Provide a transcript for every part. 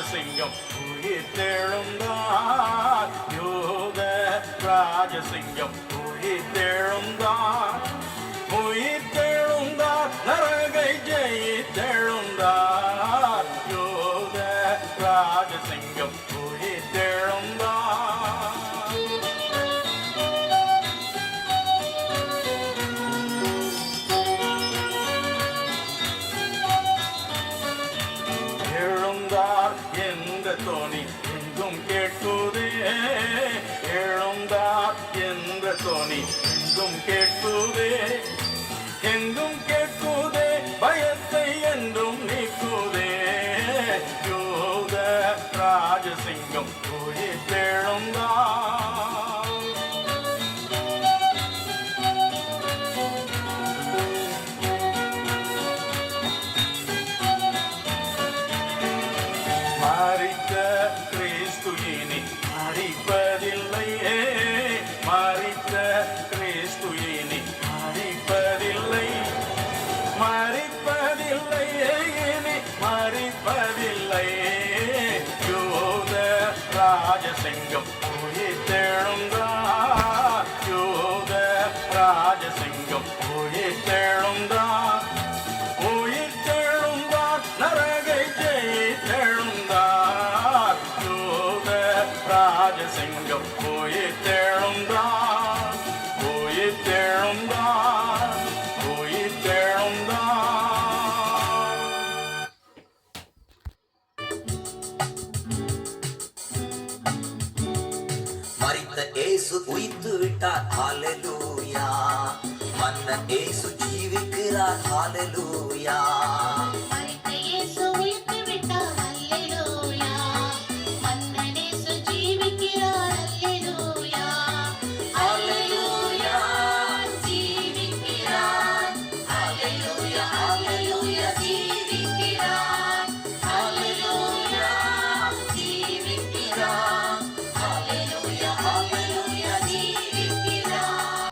ராஜசிங்கம் உயிர்த்தெழுந்தார். யூத ராஜசிங்கம் உயிர்த்தெழுந்தார். உயிர்த்தெழுந்தார், நரகை ஜெயித்தெழுந்தார். யூத ராஜசிங்கம் உயிர்த்தெழுந்தார். எழுந்தார் என்ற தோணி எங்கும் கேட்குதே. எழுந்தார் என்ற தோணி எங்கும் கேட்குதே. எங்கும் கேட்குதே, பயத்தை என்றும் நீக்குதே. யூத ராஜசிங்கம் உயிர்த்தெழுந்தார். மரித்த கிறிஸ்து இனி மரிப்பதில்லையே. மரித்த கிறிஸ்து இனி மரிப்பதில்லை. மரிப்பதில்லையே, இனி மரிப்பதில்லை. யூத ராஜசிங்கம் உயிர்த்தெழுந்தார். யூத ராஜசிங்கம் உயிர்த்தெழுந்தார். உயிர்த்தெழுந்தார், நரகை ஜெயித்தெழுந்தார். யூத ராஜசிங்கம் உயிர்த்தெழுந்தார். உயிர்த்தெழுந்தார். உயிர்த்தெழுந்தார். மரித்த இயேசு உயிர்த்து விட்டார். ஹல்லேலூயா. மன்னன் இயேசு ஜீவிக்கிறார். ஹல்லேலூயா. மரித்த இயேசு உயிர்த்து விட்டார். ஹல்லேலூயா. மன்னன் இயேசு ஜீவிக்கிறார். ஹல்லேலூயா. ஹல்லேலூயா. ஜீவிக்கிறார். ஹல்லேலூயா. ஹல்லேலூயா. ஜீவிக்கிறார். ஹல்லேலூயா. ஜீவிக்கிறார். ஹல்லேலூயா. ஹல்லேலூயா. ஜீவிக்கிறார்.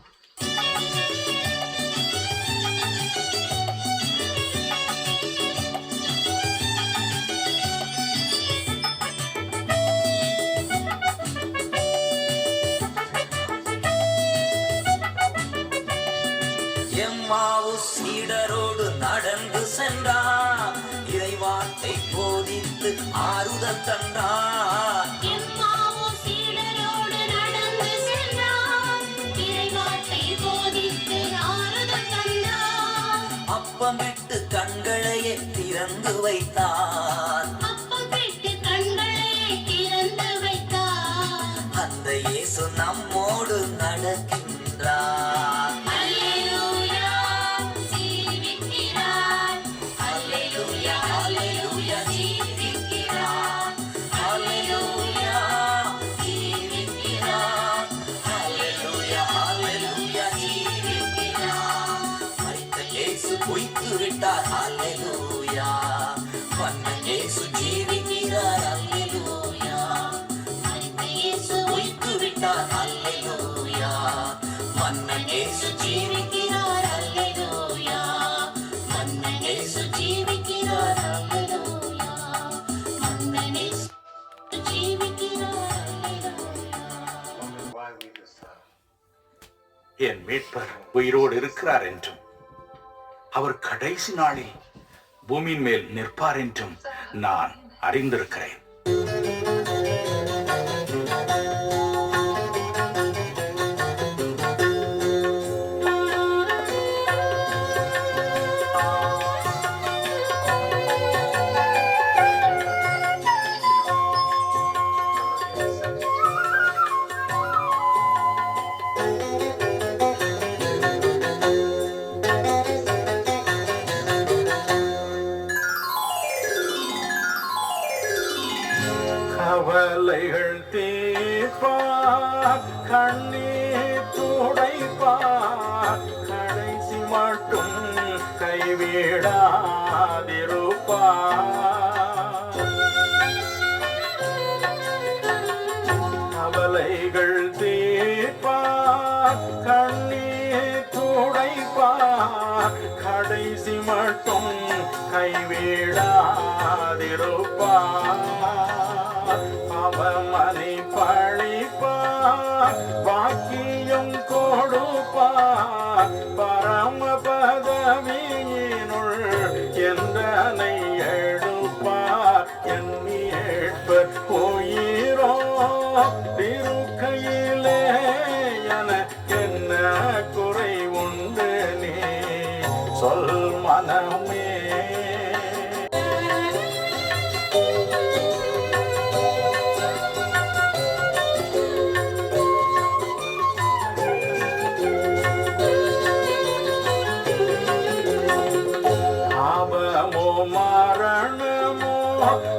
எம்மாவு சீடரோடு நடந்து சென்றார். இறைவார்த்தை போதித்து ஆறுதல் தந்தார். எம்மாவூர் சீடரோடு நடந்து சென்றார். இறைவார்த்தை போதித்து ஆறுதல் தந்தார். அப்பமிட்டு கண்களையே திறந்து வைத்தார். அப்பமிட்டு கண்களை திறந்து வைத்தார். அந்த இயேசு நம்மோடு நடக்கின்றார். ஹல்லேலூயா. ஜீவிக்கிறார். ஹல்லேலூயா. ஹல்லேலூயா. ஜீவிக்கிறார். ஹல்லேலூயா. ஜீவிக்கிறார். ஹல்லேலூயா. ஹல்லேலூயா. ஜீவிக்கிறார். மரித்த இயேசு உயிர்த்து விட்டார். ஹல்லேலூயா. மன்னன் இயேசு ஜீவிக்கிறார். ஹல்லேலூயா. மரித்த இயேசு உயிர்த்து விட்டார். ஹல்லேலூயா. மன்னன் இயேசு ஜீவிக்கிறார். ஹல்லேலூயா. மன்னன் இயேசு ஜீவிக்கிறார். ஹல்லேலூயா. மன்னன் இயேசு ஜீவிக்கிறார். ஹல்லேலூயா. என் மீட்பர் உயிரோடு இருக்கிறார் என்றும் அவர் கடைசி நாளில் பூமியின் மேல் நிற்பார் என்றும் நான் அறிந்திருக்கிறேன். கவலைகள் தீர்ப்பார், கண்ணீர் துடைப்பார், கடைசி மட்டும் கைவிடாதிருப்பார். கவலைகள் தீர்ப்பார், கண்ணீர் துடைப்பார், கடைசி மட்டும் கைவிடாதிருப்பார். பரம பதவியினுள் என்றனை எடுப்பார் எண்ணி ஏற்பர் உயிரோ திருக்கையிலே என்ன குறை உண்டு நீ சொல் மனமே. ஆபமோ மரணமோ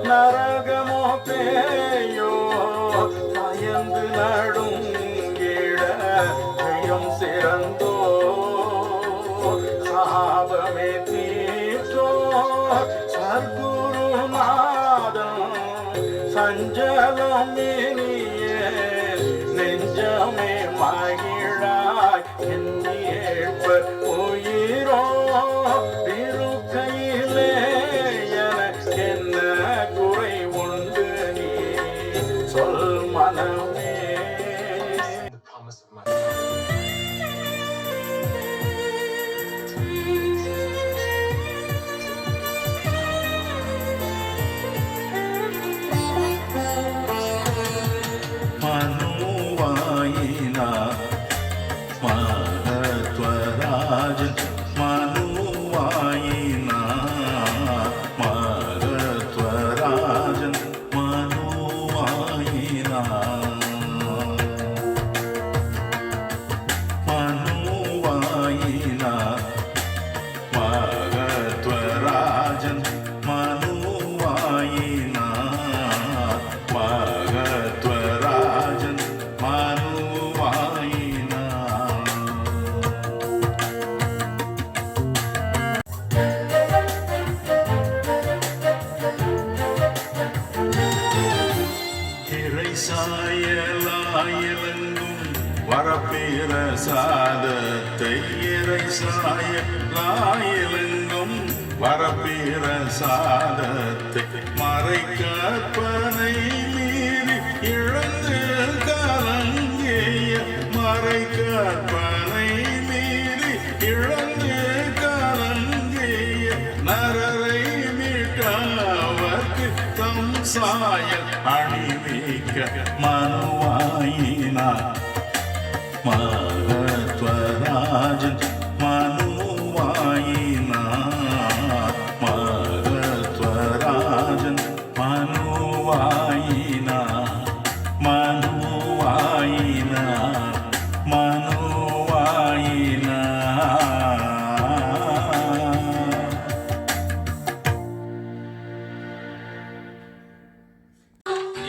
நரகமோ பேயோ பயந்து நடுங்கிட ஜெயம் சிறந்தோ சாபமே தீர்த்தோ சர்க்குருநாதம் சஞ்சலம் இனியே நெஞ்சமே மகிழாய் எண்ணி ஏற்பர் உயிரோ திருக்கையிலே என்ன குறை உண்டு நீ சொல் மனமே. மனுவாயினா மகத்வராஜன் மனுவாயினா மகத்வராஜன் மனுவாயினா மனுவாயினா மகத்வராஜன் மனுவாயினா மகத்வராஜன் மனுவாயினா. இறைசாயலாயிலங்கும் வரப்பேற சாதத்தை இறைசாயலாயிலங்கும் வரப்பேற சாதத்தை மறைக்கற்பனை மீறி இழந்து கலங்கிய மறைக்கற்பனை மீறி இழந்து கலங்கிய நரரை மீட்டவர்க்கு தம் சாயல் அணிவிக்க மனுவாயினா மகத்வராஜன் மனுவாயினா மகத்வராஜன் மனுவாயினா மனுவாயினா மனுவாயினா.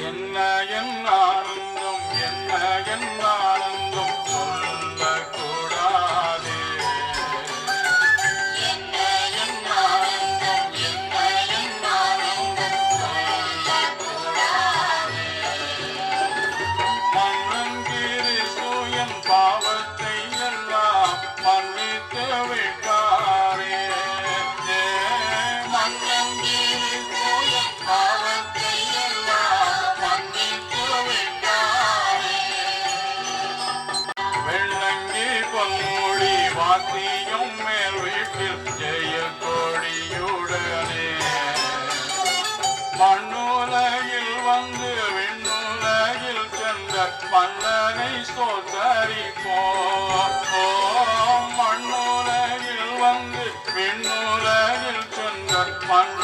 என்ன என் ஆனந்தம் என்ன என் ஆனந்தம் சொல்லக்கூடாதே. என்ன என் ஆனந்தம் என்ன என் ஆனந்தம் சொல்லக்கூடாதே. மன்னன் கிறிஸ்து என் பாவத்தை எல்லாம் மன்னித்து விட்டாரே. மன்னன் கிறிஸ்து என் பாவத்தை எல்லாம் மன்னித்து விட்டாரே. வெள்ளங்கி பொன்மொழி வாத்தியம் மேல் வீட்டில் ஜெய கொடியுடனே மண்ணுலகில் வந்து விண்ணுலகில் சென்ற மன்னனை ஸ்தோத்தரிப்போம். மண்ணுலகில் வந்து விண்ணுலகில் சென்ற மன்ன